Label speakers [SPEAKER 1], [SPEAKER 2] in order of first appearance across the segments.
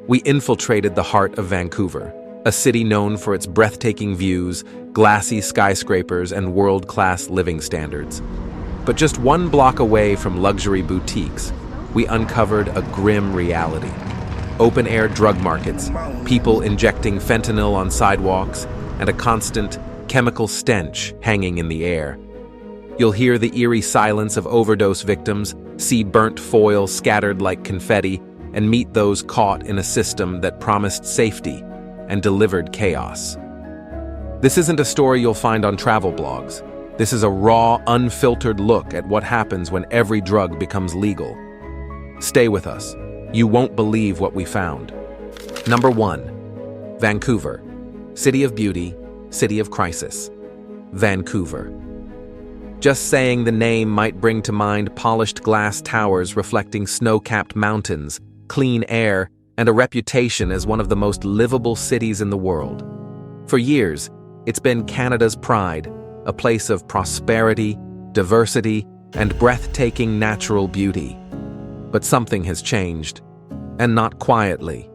[SPEAKER 1] we infiltrated the heart of Vancouver, a city known for its breathtaking views, glassy skyscrapers, and world-class living standards. But just one block away from luxury boutiques, we uncovered a grim reality. Open-air drug markets, people injecting fentanyl on sidewalks, and a constant chemical stench hanging in the air. You'll hear the eerie silence of overdose victims, see burnt foil scattered like confetti, and meet those caught in a system that promised safety and delivered chaos. This isn't a story you'll find on travel blogs. This is a raw, unfiltered look at what happens when every drug becomes legal. Stay with us. You won't believe what we found. Number 1. Vancouver. City of beauty, city of crisis. Vancouver. Just saying the name might bring to mind polished glass towers reflecting snow-capped mountains, clean air, and a reputation as one of the most livable cities in the world. For years, it's been Canada's pride, a place of prosperity, diversity, and breathtaking natural beauty. But something has changed, and not quietly.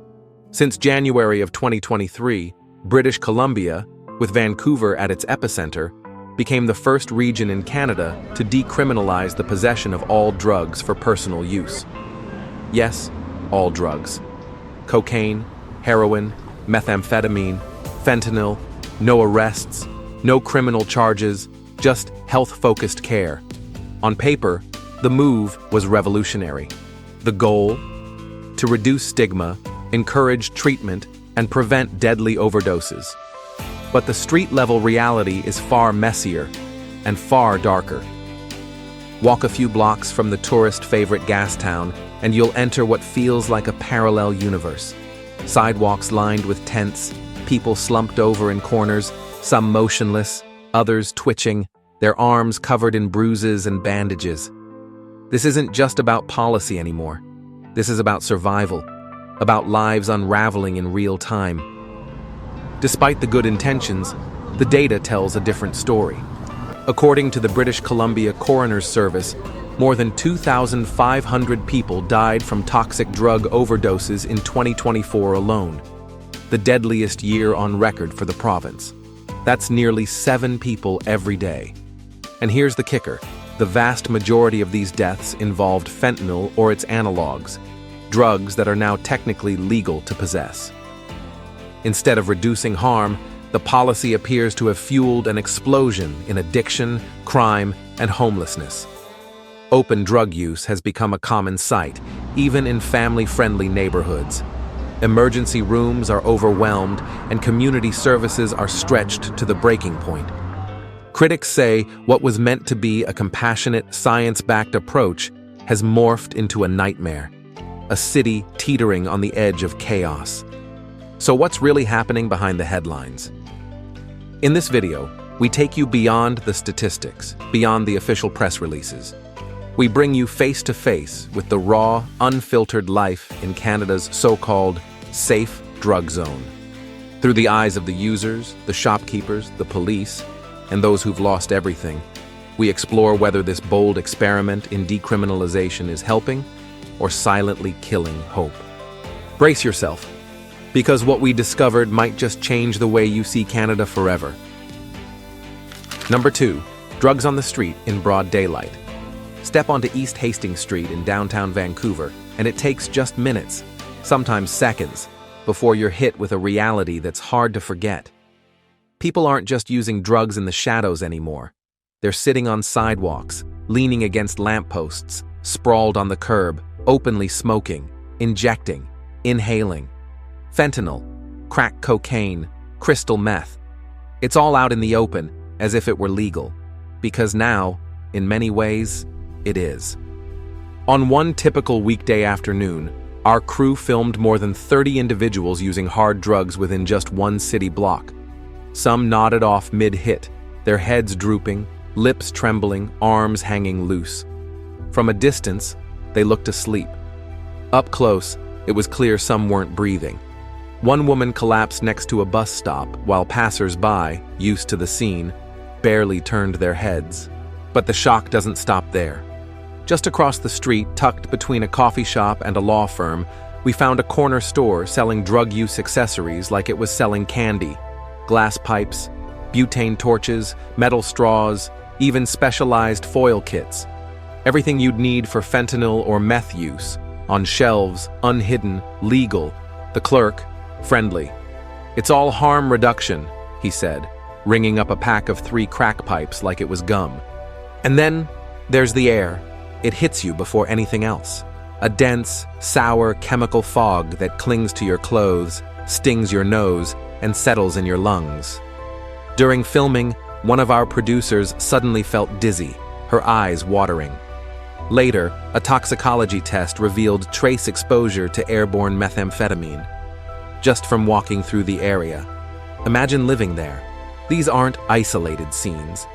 [SPEAKER 1] Since January of 2023, British Columbia, with Vancouver at its epicenter, became the first region in Canada to decriminalize the possession of all drugs for personal use. Yes, all drugs. Cocaine, heroin, methamphetamine, fentanyl, no arrests, no criminal charges, just health-focused care. On paper, the move was revolutionary. The goal? To reduce stigma, encourage treatment, and prevent deadly overdoses. But the street-level reality is far messier and far darker. Walk a few blocks from the tourist-favorite gas town, and you'll enter what feels like a parallel universe. Sidewalks lined with tents, people slumped over in corners, some motionless, others twitching, their arms covered in bruises and bandages. This isn't just about policy anymore. This is about survival, about lives unraveling in real time. Despite the good intentions, the data tells a different story. According to the British Columbia Coroner's Service, more than 2,500 people died from toxic drug overdoses in 2024 alone, the deadliest year on record for the province. That's nearly 7 people every day. And here's the kicker: the vast majority of these deaths involved fentanyl or its analogs, drugs that are now technically legal to possess. Instead of reducing harm, the policy appears to have fueled an explosion in addiction, crime, and homelessness. Open drug use has become a common sight, even in family-friendly neighborhoods. Emergency rooms are overwhelmed, and community services are stretched to the breaking point. Critics say what was meant to be a compassionate, science-backed approach has morphed into a nightmare, a city teetering on the edge of chaos. So what's really happening behind the headlines? In this video, we take you beyond the statistics, beyond the official press releases. We bring you face-to-face with the raw, unfiltered life in Canada's so-called safe drug zone. Through the eyes of the users, the shopkeepers, the police, and those who've lost everything, we explore whether this bold experiment in decriminalization is helping or silently killing hope. Brace yourself, because what we discovered might just change the way you see Canada forever. Number 2, drugs on the street in broad daylight. Step onto East Hastings Street in downtown Vancouver, and it takes just minutes, sometimes seconds, before you're hit with a reality that's hard to forget. People aren't just using drugs in the shadows anymore. They're sitting on sidewalks, leaning against lampposts, sprawled on the curb, openly smoking, injecting, inhaling. Fentanyl, crack cocaine, crystal meth. It's all out in the open, as if it were legal. Because now, in many ways, it is. On one typical weekday afternoon, our crew filmed more than 30 individuals using hard drugs within just one city block. Some nodded off mid-hit, their heads drooping, lips trembling, arms hanging loose. From a distance, they looked asleep. Up close, it was clear some weren't breathing. One woman collapsed next to a bus stop while passers-by, used to the scene, barely turned their heads. But the shock doesn't stop there. Just across the street, tucked between a coffee shop and a law firm, We found a corner store selling drug use accessories like it was selling candy, glass pipes, butane torches, metal straws, even specialized foil kits. Everything you'd need for fentanyl or meth use, on shelves, unhidden, legal. The clerk, friendly. "It's all harm reduction," he said, ringing up a pack of 3 crack pipes like it was gum. And then there's the air. It hits you before anything else. A dense, sour chemical fog that clings to your clothes, stings your nose, and settles in your lungs. During filming, one of our producers suddenly felt dizzy, her eyes watering. Later, a toxicology test revealed trace exposure to airborne methamphetamine, just from walking through the area. Imagine living there. These aren't isolated scenes.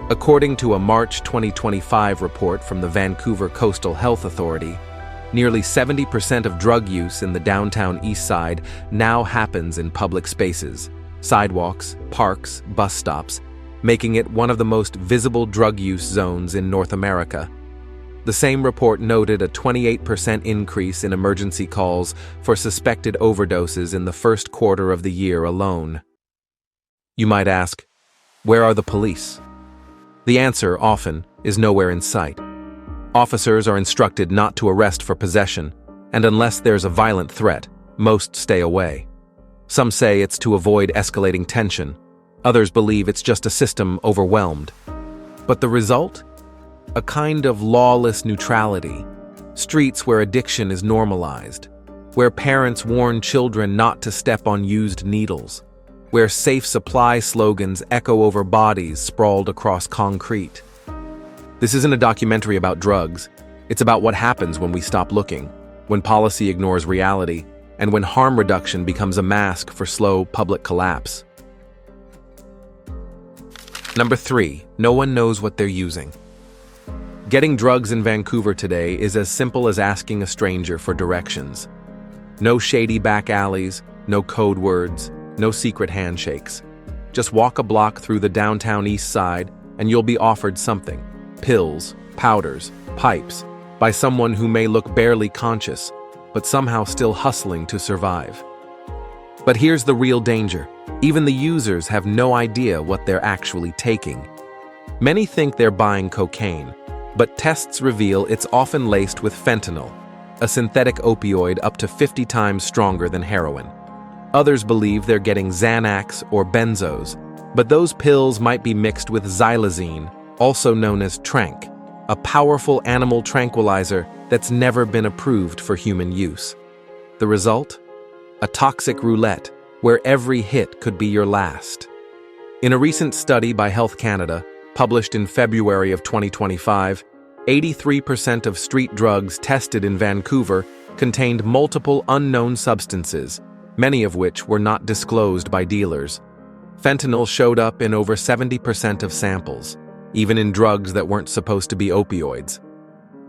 [SPEAKER 1] According to a March 2025 report from the Vancouver Coastal Health Authority, nearly 70% of drug use in the downtown east side now happens in public spaces, sidewalks, parks, bus stops, making it one of the most visible drug use zones in North America. The same report noted a 28% increase in emergency calls for suspected overdoses in the first quarter of the year alone. You might ask, where are the police? The answer, often, is nowhere in sight. Officers are instructed not to arrest for possession, and unless there's a violent threat, most stay away. Some say it's to avoid escalating tension. Others believe it's just a system overwhelmed. But the result? A kind of lawless neutrality. Streets where addiction is normalized, where parents warn children not to step on used needles, where safe supply slogans echo over bodies sprawled across concrete. This isn't a documentary about drugs. It's about what happens when we stop looking, when policy ignores reality, and when harm reduction becomes a mask for slow public collapse. Number 3, no one knows what they're using. Getting drugs in Vancouver today is as simple as asking a stranger for directions. No shady back alleys, no code words, no secret handshakes. Just walk a block through the downtown east side and you'll be offered something. Pills, powders, pipes, by someone who may look barely conscious, but somehow still hustling to survive. But here's the real danger. Even the users have no idea what they're actually taking. Many think they're buying cocaine, but tests reveal it's often laced with fentanyl, a synthetic opioid up to 50 times stronger than heroin. Others believe they're getting Xanax or benzos, but those pills might be mixed with xylazine, also known as tranq, a powerful animal tranquilizer that's never been approved for human use. The result? A toxic roulette, where every hit could be your last. In a recent study by Health Canada, published in February of 2025, 83% of street drugs tested in Vancouver contained multiple unknown substances, many of which were not disclosed by dealers. Fentanyl showed up in over 70% of samples, even in drugs that weren't supposed to be opioids.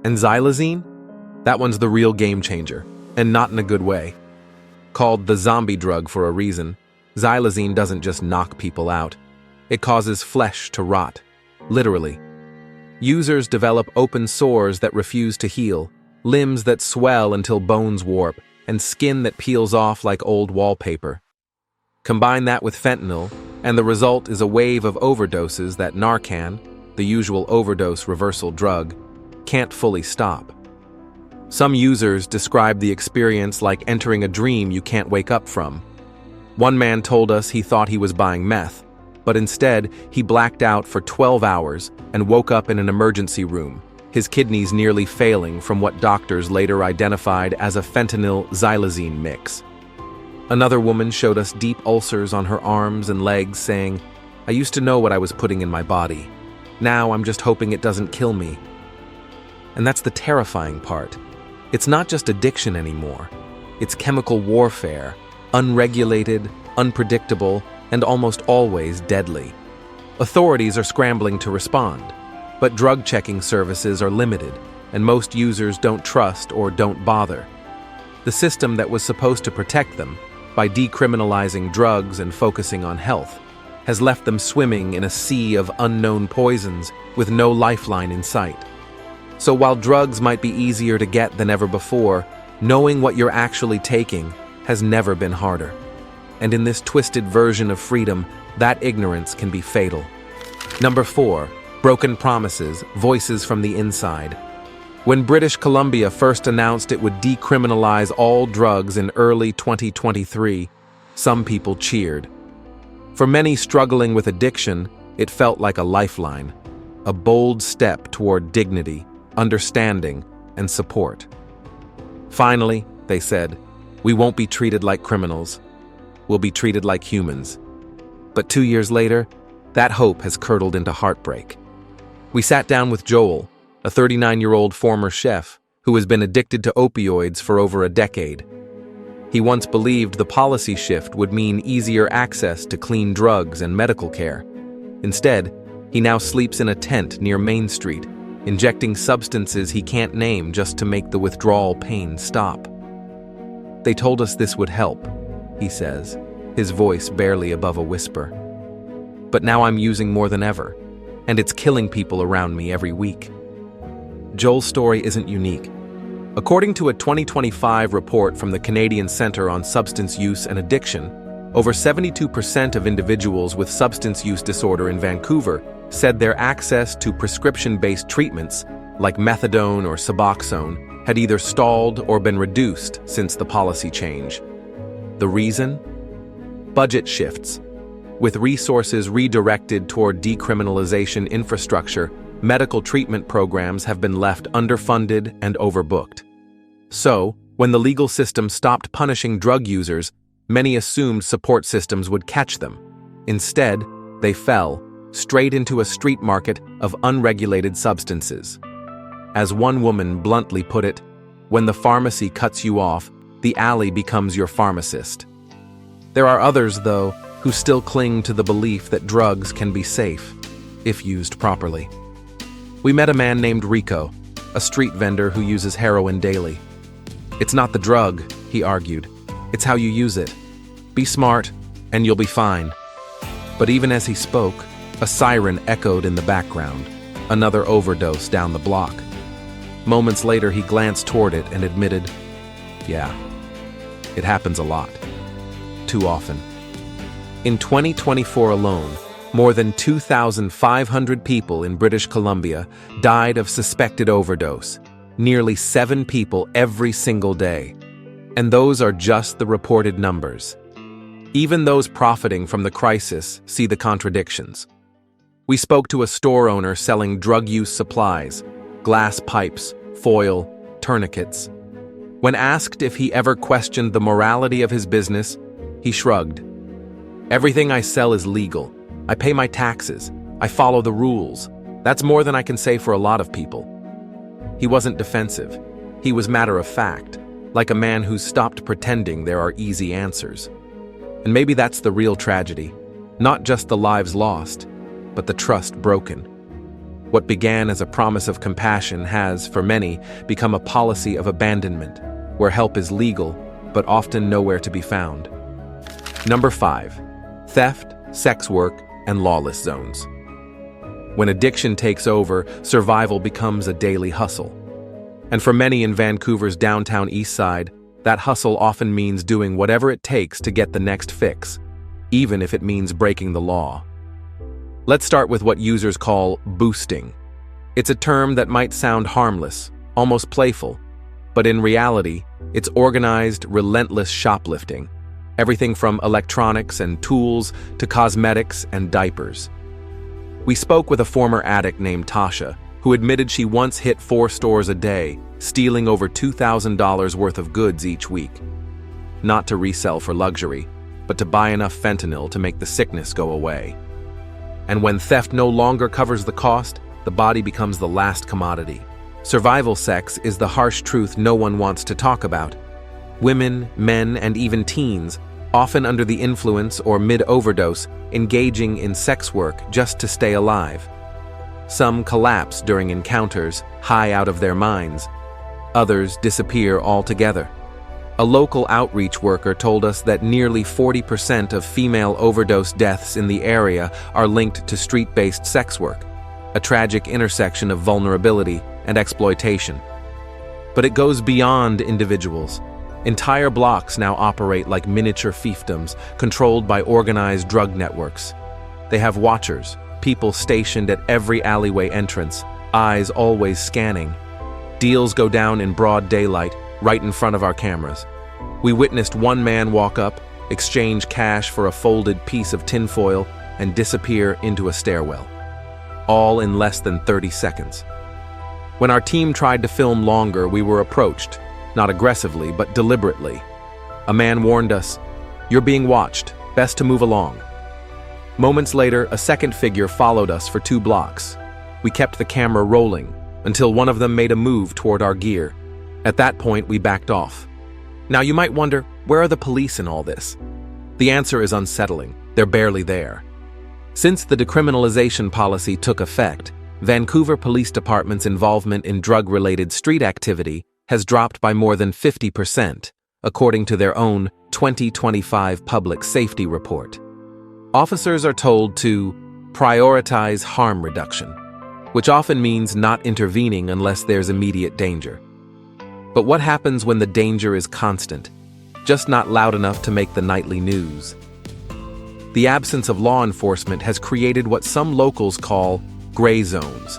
[SPEAKER 1] And xylazine? That one's the real game changer, and not in a good way. Called the zombie drug for a reason, xylazine doesn't just knock people out. It causes flesh to rot, literally. Users develop open sores that refuse to heal, limbs that swell until bones warp, and skin that peels off like old wallpaper. Combine that with fentanyl, and the result is a wave of overdoses that Narcan, the usual overdose reversal drug, can't fully stop. Some users describe the experience like entering a dream you can't wake up from. One man told us he thought he was buying meth, but instead he blacked out for 12 hours and woke up in an emergency room, his kidneys nearly failing from what doctors later identified as a fentanyl-xylazine mix. Another woman showed us deep ulcers on her arms and legs, saying, "I used to know what I was putting in my body. Now I'm just hoping it doesn't kill me." And that's the terrifying part. It's not just addiction anymore. It's chemical warfare, unregulated, unpredictable, and almost always deadly. Authorities are scrambling to respond, but drug-checking services are limited, and most users don't trust or don't bother. The system that was supposed to protect them, by decriminalizing drugs and focusing on health, has left them swimming in a sea of unknown poisons with no lifeline in sight. So while drugs might be easier to get than ever before, knowing what you're actually taking has never been harder. And in this twisted version of freedom, that ignorance can be fatal. Number 4, broken promises, voices from the inside. When British Columbia first announced it would decriminalize all drugs in early 2023, some people cheered. For many struggling with addiction, it felt like a lifeline, a bold step toward dignity, understanding, and support. Finally, they said, we won't be treated like criminals. We'll be treated like humans. But 2 years later, that hope has curdled into heartbreak. We sat down with Joel, a 39-year-old former chef who has been addicted to opioids for over a decade. He once believed the policy shift would mean easier access to clean drugs and medical care. Instead, he now sleeps in a tent near Main Street, injecting substances he can't name just to make the withdrawal pain stop. They told us this would help, he says, his voice barely above a whisper. But now I'm using more than ever, and it's killing people around me every week. Joel's story isn't unique. According to a 2025 report from the Canadian Centre on Substance Use and Addiction, over 72% of individuals with substance use disorder in Vancouver said their access to prescription-based treatments, like methadone or Suboxone, had either stalled or been reduced since the policy change. The reason? Budget shifts. With resources redirected toward decriminalization infrastructure, medical treatment programs have been left underfunded and overbooked. So, when the legal system stopped punishing drug users, many assumed support systems would catch them. Instead, they fell straight into a street market of unregulated substances. As one woman bluntly put it, when the pharmacy cuts you off, the alley becomes your pharmacist. There are others, though, who still cling to the belief that drugs can be safe, if used properly. We met a man named Rico, a street vendor who uses heroin daily. It's not the drug, he argued. It's how you use it. Be smart, and you'll be fine. But even as he spoke, a siren echoed in the background, another overdose down the block. Moments later, he glanced toward it and admitted, yeah, it happens a lot. Too often. In 2024 alone, more than 2,500 people in British Columbia died of suspected overdose, nearly 7 people every single day. And those are just the reported numbers. Even those profiting from the crisis see the contradictions. We spoke to a store owner selling drug use supplies, glass pipes, foil, tourniquets. When asked if he ever questioned the morality of his business, he shrugged. Everything I sell is legal. I pay my taxes. I follow the rules. That's more than I can say for a lot of people. He wasn't defensive. He was matter of fact, like a man who's stopped pretending there are easy answers. And maybe that's the real tragedy. Not just the lives lost, but the trust broken. What began as a promise of compassion has, for many, become a policy of abandonment, where help is legal, but often nowhere to be found. Number 5. Theft, sex work, and lawless zones. When addiction takes over, survival becomes a daily hustle. And for many in Vancouver's downtown east side, that hustle often means doing whatever it takes to get the next fix, even if it means breaking the law. Let's start with what users call boosting. It's a term that might sound harmless, almost playful, but in reality, it's organized, relentless shoplifting. Everything from electronics and tools to cosmetics and diapers. We spoke with a former addict named Tasha, who admitted she once hit 4 stores a day, stealing over $2,000 worth of goods each week. Not to resell for luxury, but to buy enough fentanyl to make the sickness go away. And when theft no longer covers the cost, the body becomes the last commodity. Survival sex is the harsh truth no one wants to talk about. Women, men, and even teens, often under the influence or mid-overdose, engaging in sex work just to stay alive. Some collapse during encounters, high out of their minds. Others disappear altogether. A local outreach worker told us that nearly 40% of female overdose deaths in the area are linked to street-based sex work, a tragic intersection of vulnerability and exploitation. But it goes beyond individuals. Entire blocks now operate like miniature fiefdoms, controlled by organized drug networks. They have watchers, people stationed at every alleyway entrance, eyes always scanning. Deals go down in broad daylight, right in front of our cameras. We witnessed one man walk up, exchange cash for a folded piece of tinfoil, and disappear into a stairwell. All in less than 30 seconds. When our team tried to film longer, we were approached, not aggressively, but deliberately. A man warned us, "You're being watched, best to move along." Moments later, a second figure followed us for 2 blocks. We kept the camera rolling until one of them made a move toward our gear. At that point, we backed off. Now you might wonder, where are the police in all this? The answer is unsettling. They're barely there. Since the decriminalization policy took effect, Vancouver Police Department's involvement in drug-related street activity has dropped by more than 50%, according to their own 2025 Public Safety Report. Officers are told to prioritize harm reduction, which often means not intervening unless there's immediate danger. But what happens when the danger is constant, just not loud enough to make the nightly news? The absence of law enforcement has created what some locals call gray zones,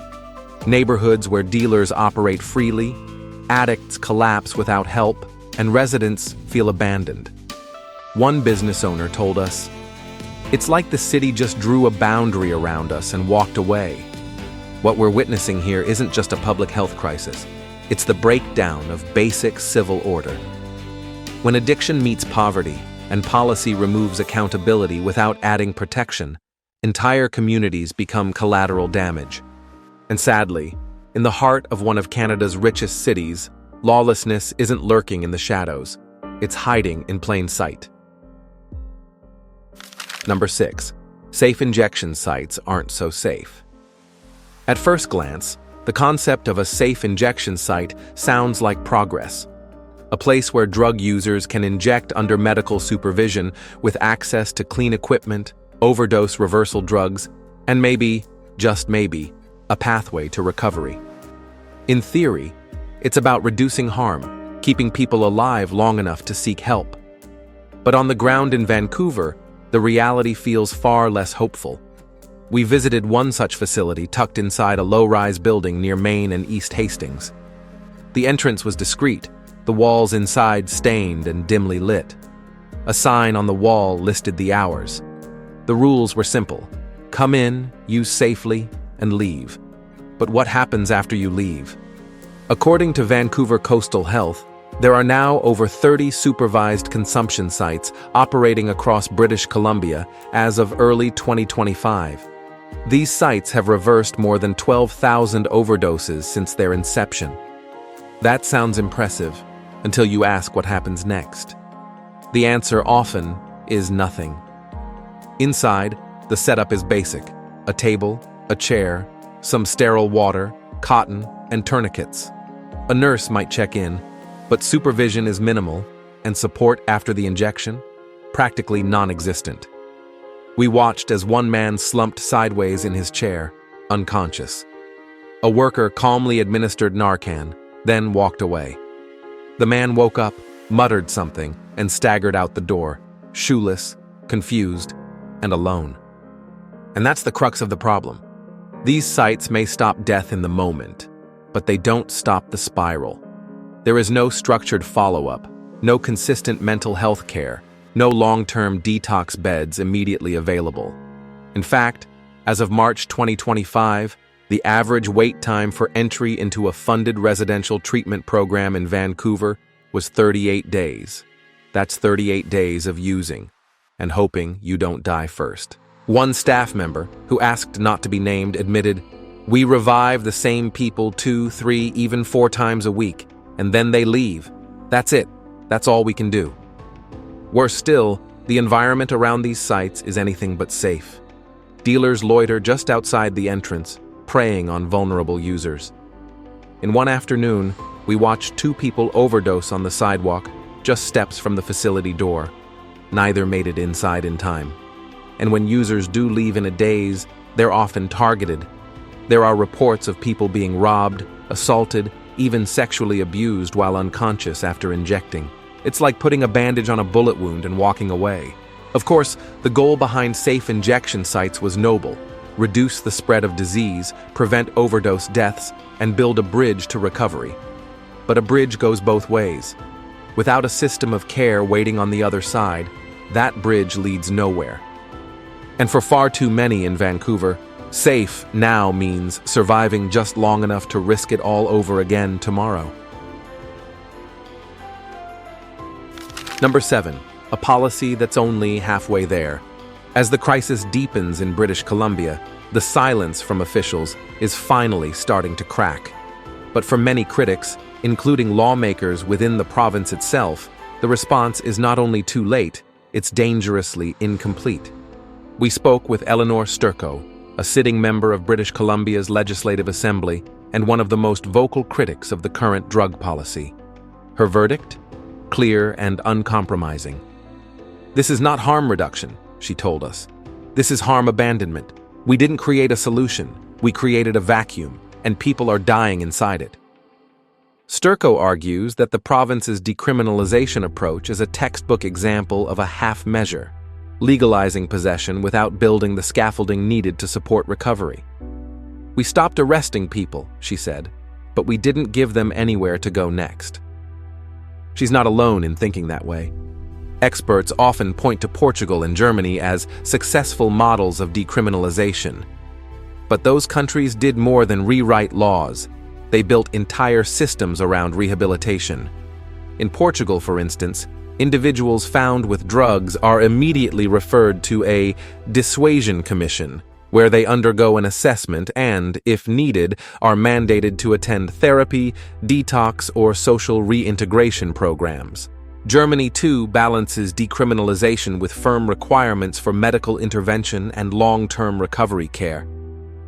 [SPEAKER 1] neighborhoods where dealers operate freely, addicts collapse without help, and residents feel abandoned. One business owner told us, "It's like the city just drew a boundary around us and walked away." What we're witnessing here isn't just a public health crisis. It's the breakdown of basic civil order. When addiction meets poverty and policy removes accountability without adding protection, entire communities become collateral damage. And sadly, in the heart of one of Canada's richest cities, lawlessness isn't lurking in the shadows. It's hiding in plain sight. Number 6. Safe injection sites aren't so safe. At first glance, the concept of a safe injection site sounds like progress. A place where drug users can inject under medical supervision with access to clean equipment, overdose reversal drugs, and maybe, just maybe, a pathway to recovery. In theory, it's about reducing harm, keeping people alive long enough to seek help. But on the ground in Vancouver, the reality feels far less hopeful. We visited one such facility tucked inside a low-rise building near Main and East Hastings. The entrance was discreet, the walls inside stained and dimly lit. A sign on the wall listed the hours. The rules were simple: come in, use safely, and leave. But what happens after you leave? According to Vancouver Coastal Health, there are now over 30 supervised consumption sites operating across British Columbia as of early 2025. These sites have reversed more than 12,000 overdoses since their inception. That sounds impressive, until you ask what happens next. The answer often is nothing. Inside, the setup is basic: a table, a chair, some sterile water, cotton, and tourniquets. A nurse might check in, but supervision is minimal, and support after the injection, practically non-existent. We watched as one man slumped sideways in his chair, unconscious. A worker calmly administered Narcan, then walked away. The man woke up, muttered something, and staggered out the door, shoeless, confused, and alone. And that's the crux of the problem. These sites may stop death in the moment, but they don't stop the spiral. There is no structured follow-up, no consistent mental health care, no long-term detox beds immediately available. In fact, as of March 2025, the average wait time for entry into a funded residential treatment program in Vancouver was 38 days. That's 38 days of using and hoping you don't die first. One staff member, who asked not to be named, admitted, "We revive the same people 2, 3, even 4 times a week, and then they leave. That's it. That's all we can do." Worse still, the environment around these sites is anything but safe. Dealers loiter just outside the entrance, preying on vulnerable users. In one afternoon, we watched 2 people overdose on the sidewalk, just steps from the facility door. Neither made it inside in time. And when users do leave in a daze, they're often targeted. There are reports of people being robbed, assaulted, even sexually abused while unconscious after injecting. It's like putting a bandage on a bullet wound and walking away. Of course, the goal behind safe injection sites was noble: reduce the spread of disease, prevent overdose deaths, and build a bridge to recovery. But a bridge goes both ways. Without a system of care waiting on the other side, that bridge leads nowhere. And for far too many in Vancouver, safe now means surviving just long enough to risk it all over again tomorrow. Number 7. A policy that's only halfway there. As the crisis deepens in British Columbia, the silence from officials is finally starting to crack. But for many critics, including lawmakers within the province itself, the response is not only too late, it's dangerously incomplete. We spoke with Eleanor Sturco, a sitting member of British Columbia's Legislative Assembly and one of the most vocal critics of the current drug policy. Her verdict? Clear and uncompromising. "This is not harm reduction," she told us. "This is harm abandonment. We didn't create a solution, we created a vacuum, and people are dying inside it." Sturco argues that the province's decriminalization approach is a textbook example of a half measure, legalizing possession without building the scaffolding needed to support recovery. "We stopped arresting people," she said, "but we didn't give them anywhere to go next." She's not alone in thinking that way. Experts often point to Portugal and Germany as successful models of decriminalization. But those countries did more than rewrite laws. They built entire systems around rehabilitation. In Portugal, for instance, individuals found with drugs are immediately referred to a dissuasion commission, where they undergo an assessment and, if needed, are mandated to attend therapy, detox, or social reintegration programs. Germany, too, balances decriminalization with firm requirements for medical intervention and long-term recovery care.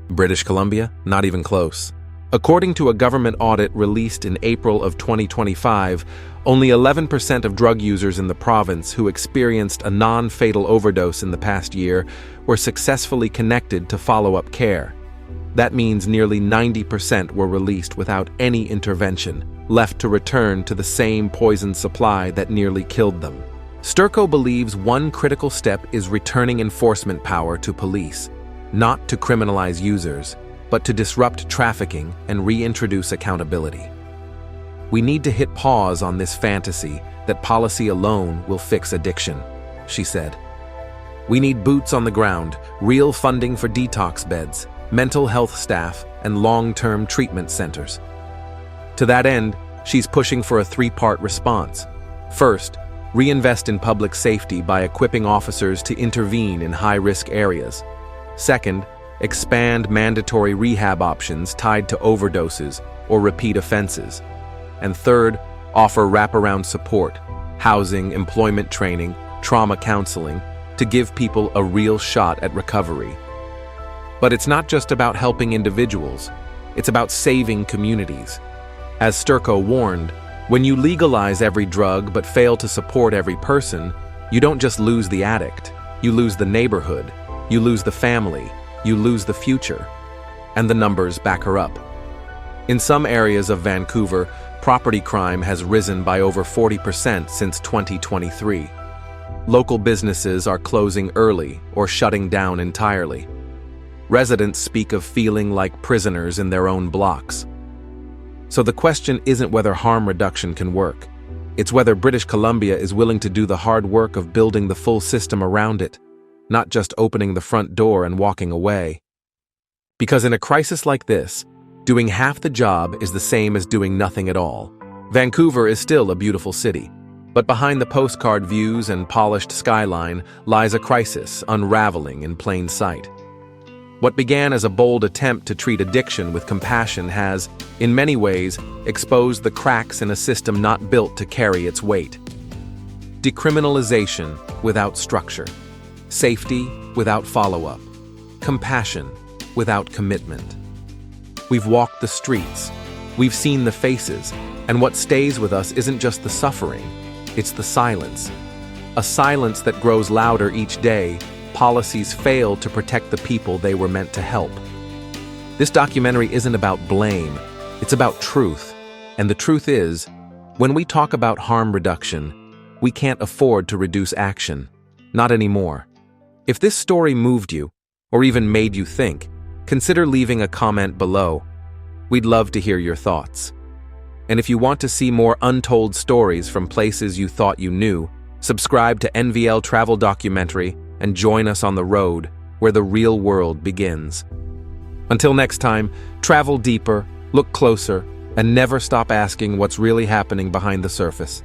[SPEAKER 1] British Columbia? Not even close. According to a government audit released in April of 2025, only 11% of drug users in the province who experienced a non-fatal overdose in the past year were successfully connected to follow-up care. That means nearly 90% were released without any intervention, left to return to the same poison supply that nearly killed them. Sturco believes one critical step is returning enforcement power to police, not to criminalize users, but to disrupt trafficking and reintroduce accountability. "We need to hit pause on this fantasy that policy alone will fix addiction," she said. "We need boots on the ground, real funding for detox beds, mental health staff, and long-term treatment centers." To that end, she's pushing for a three-part response. First, reinvest in public safety by equipping officers to intervene in high-risk areas. Second, expand mandatory rehab options tied to overdoses or repeat offenses. And third, offer wraparound support, housing, employment training, trauma counseling, to give people a real shot at recovery. But it's not just about helping individuals, it's about saving communities. As Sturco warned, when you legalize every drug but fail to support every person, you don't just lose the addict, you lose the neighborhood, you lose the family, you lose the future. And the numbers back her up. In some areas of Vancouver, property crime has risen by over 40% since 2023. Local businesses are closing early or shutting down entirely. Residents speak of feeling like prisoners in their own blocks. So the question isn't whether harm reduction can work. It's whether British Columbia is willing to do the hard work of building the full system around it, not just opening the front door and walking away. Because in a crisis like this, doing half the job is the same as doing nothing at all. Vancouver is still a beautiful city, but behind the postcard views and polished skyline lies a crisis unraveling in plain sight. What began as a bold attempt to treat addiction with compassion has, in many ways, exposed the cracks in a system not built to carry its weight. Decriminalization without structure. Safety without follow-up. Compassion without commitment. We've walked the streets. We've seen the faces. And what stays with us isn't just the suffering, it's the silence. A silence that grows louder each day. Policies fail to protect the people they were meant to help. This documentary isn't about blame, it's about truth. And the truth is, when we talk about harm reduction, we can't afford to reduce action. Not anymore. If this story moved you, or even made you think, consider leaving a comment below. We'd love to hear your thoughts. And if you want to see more untold stories from places you thought you knew, subscribe to NVL Travel Documentary and join us on the road where the real world begins. Until next time, travel deeper, look closer, and never stop asking what's really happening behind the surface.